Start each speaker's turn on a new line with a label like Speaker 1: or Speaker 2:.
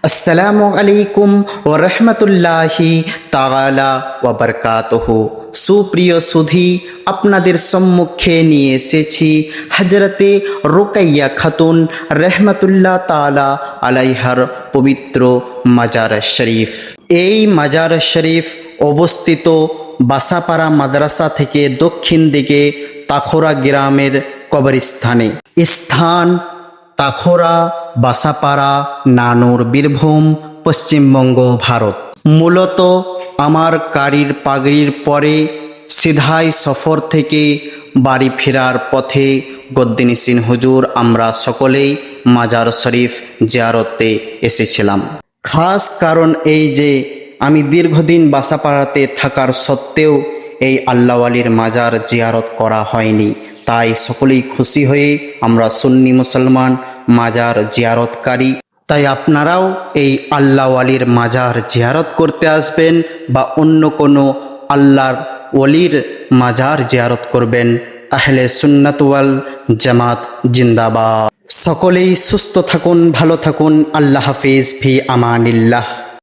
Speaker 1: আসসালামু আলাইকুম ওয়া রাহমাতুল্লাহি তাআলা ওয়া বারাকাতুহু। সুপ্রিয় সুধী, আপনাদের সম্মুখে নিয়ে এসেছি হযরতে রুকাইয়া খাতুন রহমাতুল্লাহ তাআলা আলাইহার পবিত্র মাজার শরীফ। এই মাজার শরীফ অবস্থিত বাসাপাড়া মাদ্রাসা থেকে দক্ষিণ দিকে তাখোরা গ্রামের কবরস্থানে। স্থান তাখোরা, বাসাপাড়া, নানুর, বীরভূম, পশ্চিমবঙ্গ, ভারত। মূলত আমার গাড়ির পাগড়ির পরে সিধাই সফর থেকে বাড়ি ফেরার পথে গদ্দিনিসিন হুজুর আমরা সকলেই মাজার শরীফ জিয়ারতে এসেছিলাম। খাস কারণ এই যে আমি দীর্ঘদিন বাসাপাড়াতে থাকার সত্ত্বেও এই আল্লাহওয়ালির মাজার জিয়ারত করা হয়নি। তাই সকলেই খুশি হয়ে আমরা সুন্নি মুসলমান মাজার জিয়ারতকারী। তাই আপনারাও এই আল্লাহওয়ালির মাজার জিয়ারত করতে আসবেন বা অন্য কোনো আল্লাহর ওলির মাজার জিয়ারত করবেন। আহলে সুন্নাত ওয়াল জামাত জিন্দাবাদ। সকলেই সুস্থ থাকুন, ভালো থাকুন। আল্লাহ হাফিজ, ফি আমানিল্লাহ।